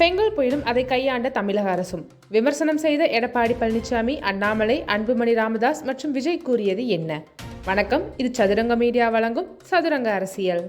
பெங்கால் புயலும் அதை கையாண்ட தமிழக அரசும். விமர்சனம் செய்த எடப்பாடி பழனிசாமி, அண்ணாமலை, அன்புமணி ராமதாஸ் மற்றும் விஜய் கூறியது என்ன? வணக்கம், இது சதுரங்க மீடியா வழங்கும் சதுரங்க அரசியல்.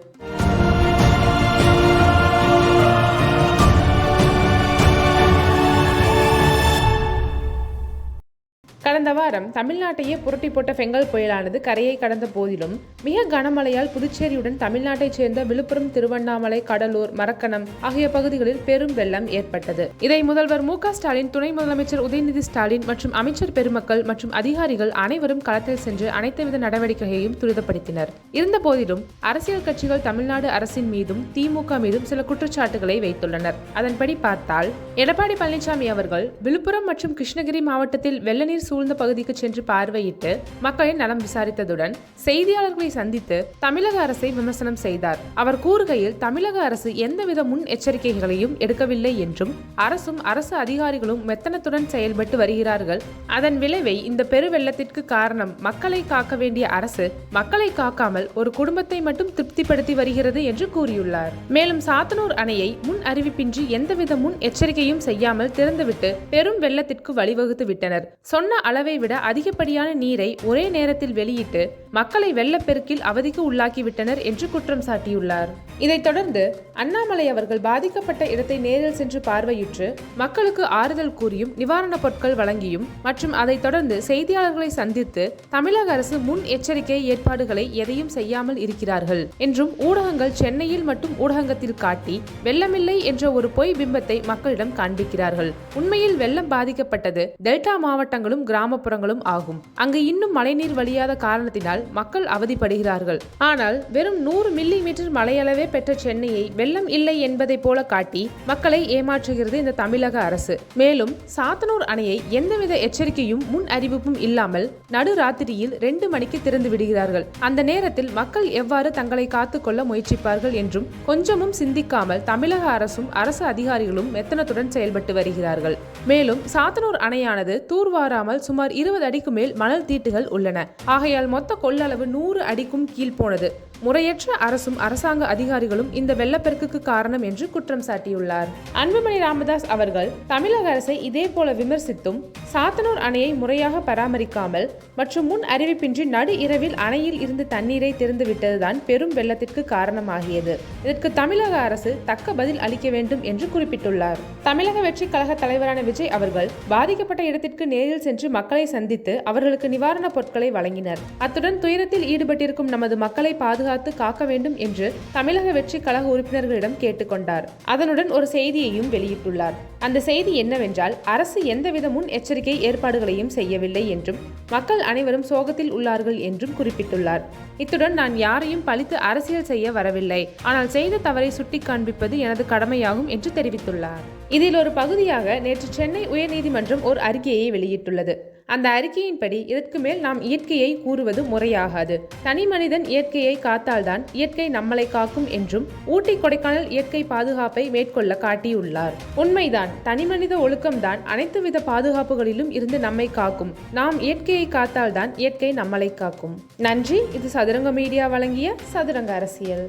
கடந்த வாரம் தமிழ்நாட்டையே புரட்டி போட்ட பெங்கால் புயலானது கரையை கடந்த போதிலும் மிக கனமழையால் புதுச்சேரியுடன் தமிழ்நாட்டைச் சேர்ந்த விழுப்புரம், திருவண்ணாமலை, கடலூர், மரக்கணம் ஆகிய பகுதிகளில் பெரும் வெள்ளம் ஏற்பட்டது. இதை முதல்வர் மு க ஸ்டாலின், துணை முதலமைச்சர் உதயநிதி ஸ்டாலின் மற்றும் அமைச்சர் பெருமக்கள் மற்றும் அதிகாரிகள் அனைவரும் களத்தில் சென்று அனைத்துவித நடவடிக்கையையும் துரிதப்படுத்தினர். இருந்த போதிலும் அரசியல் கட்சிகள் தமிழ்நாடு அரசின் மீதும் திமுக மீதும் சில குற்றச்சாட்டுகளை வைத்துள்ளனர். அதன்படி பார்த்தால், எடப்பாடி பழனிசாமி அவர்கள் விழுப்புரம் மற்றும் கிருஷ்ணகிரி மாவட்டத்தில் வெள்ள நீர் சூழ்ந்த பகுதிக்கு சென்று பார்வையிட்டு மக்களின் நலம் விசாரித்ததுடன் செய்தியாளர்களை சந்தித்து தமிழக அரசை விமர்சனம் செய்தார். அவர் கூறுகையில், தமிழக அரசு எந்தவித முன் எச்சரிக்கைகளையும் எடுக்கவில்லை என்றும் அரசும் அரசு அதிகாரிகளும் மெத்தனத்துடன் செயல்பட்டு வருகிறார்கள். அதன் விளைவை இந்த பெரு வெள்ளத்திற்கு காரணம் மக்களை காக்க வேண்டிய அரசு மக்களை காக்காமல் ஒரு குடும்பத்தை மட்டும் திருப்திப்படுத்தி வருகிறது என்று கூறியுள்ளார். மேலும் சாத்தனூர் அணையை முன் அறிவிப்பின்றி எந்தவித முன் எச்சரிக்கையும் செய்யாமல் திறந்துவிட்டு பெரும் வெள்ளத்திற்கு வழிவகுத்து விட்டனர். சொன்ன அளவை விட அதிகப்படியான நீரை ஒரே நேரத்தில் வெளியிட்டு மக்களை வெள்ளப்பெருக்கில் அவதிக்கு உள்ளாக்கிவிட்டனர் என்று குற்றம் சாட்டியுள்ளார். இதைத் தொடர்ந்து அண்ணாமலை அவர்கள் பாதிக்கப்பட்ட இடத்தை நேரில் சென்று பார்வையிட்டு மக்களுக்கு ஆறுதல் கூறியும் நிவாரணப் பொருட்கள் வழங்கியும் மற்றும் அதைத் தொடர்ந்து செய்தியாளர்களை சந்தித்து தமிழக அரசு முன் எச்சரிக்கை ஏற்பாடுகளை எதையும் செய்யாமல் இருக்கிறார்கள் என்றும் ஊடகங்கள் சென்னையில் மட்டும் ஊடகத்தில் காட்டி வெள்ளமில்லை என்ற ஒரு பொய் பிம்பத்தை மக்களிடம் காண்பிக்கிறார்கள். உண்மையில் வெள்ளம் பாதிக்கப்பட்டது டெல்டா மாவட்டங்களும் கிராமப்புறங்களும் ஆகும். அங்கு இன்னும் மழைநீர் வழியாத காரணத்தினால் மக்கள் அவதிப்படுகிறார்கள். ஆனால் வெறும் 100 மில்லி மீட்டர் மழையளவே பெற்ற சென்னையை வெள்ளம் இல்லை என்பதை போல காட்டி மக்களை ஏமாற்றுகிறது இந்த தமிழக அரசு. மேலும் சாத்தனூர் அணையை எந்தவித எச்சரிக்கையும் முன் அறிவிப்பும் இல்லாமல் நடுராத்திரியில் 2 மணிக்கு திறந்து விடுகிறார்கள். அந்த நேரத்தில் மக்கள் எவ்வாறு தங்களை காத்துக்கொள்ள முயற்சிப்பார்கள் என்றும் கொஞ்சமும் சிந்திக்காமல் தமிழக அரசும் அரசு அதிகாரிகளும் மெத்தனத்துடன் செயல்பட்டு வருகிறார்கள். மேலும் சாத்தனூர் அணையானது தூர்வாராமல் சுமார் 20 அடிக்கு மேல் மணல் தீட்டுகள் உள்ளன. ஆகையால் மொத்த கொள்ளளவு 100 அடிக்கும் கீழ் போனது. முறையற்ற அரசும் அரசாங்க அதிகாரிகளும் இந்த வெள்ளப்பெருக்குக்கு காரணம் என்று குற்றம் சாட்டியுள்ளார். அன்புமணி ராமதாஸ் அவர்கள் தமிழக அரசை இதே போல விமர்சித்தும் சாத்தனூர் அணையை முறையாக பராமரிக்காமல் மற்றும் முன் அறிவிப்பின்றி நடு இரவில் அணையில் இருந்து தண்ணீரை திறந்து விட்டதுதான் பெரும் வெள்ளத்திற்கு காரணமாகியது. இதற்கு தமிழக அரசு தக்க பதில் அளிக்க வேண்டும் என்று குறிப்பிட்டுள்ளார். தமிழக வெற்றி கழக தலைவரான விஜய் அவர்கள் பாதிக்கப்பட்ட இடத்திற்கு நேரில் சென்று மக்களை சந்தித்து அவர்களுக்கு நிவாரணப் பொருட்களை வழங்கினர். அத்துடன் துயரத்தில் ஈடுபட்டிருக்கும் நமது மக்களை பாதுகாத்து காக்க வேண்டும் என்று தமிழக வெற்றி கழக உறுப்பினர்களிடம் கேட்டுக்கொண்டார். அதனுடன் ஒரு செய்தியையும் வெளியிட்டுள்ளார். அந்த செய்தி என்னவென்றால், அரசு எந்தவித முன் எச்சரிக்கை ஏற்பாடுகளையும் செய்யவில்லை என்றும் மக்கள் அனைவரும் சோகத்தில் உள்ளார்கள் என்றும் குறிப்பிட்டுள்ளார். இத்துடன், நான் யாரையும் பழித்து அரசியல் செய்ய வரவில்லை, ஆனால் செய்த தவறை சுட்டி காண்பிப்பது எனது கடமையாகும் என்று தெரிவித்துள்ளார். இதில் ஒரு பகுதியாக நேற்று சென்னை உயர்நீதிமன்றம் ஒரு அறிக்கையை வெளியிட்டுள்ளது. அந்த அறிக்கையின்படி, இதற்கு மேல் நாம் இயற்கையை கூறுவது முறையாகாது. தனி மனிதன் இயற்கையை காத்தால்தான் இயற்கை நம்மளை காக்கும் என்றும் ஊட்டி, கொடைக்கானல் இயற்கை பாதுகாப்பை மேற்கொள்ள காட்டியுள்ளார். உண்மைதான், தனிமனித ஒழுக்கம்தான் அனைத்து வித பாதுகாப்புகளிலும் இருந்து நம்மை காக்கும். நாம் இயற்கையை காத்தால்தான் இயற்கை நம்மளை காக்கும். நன்றி. இது சதுரங்க மீடியா வழங்கிய சதுரங்க அரசியல்.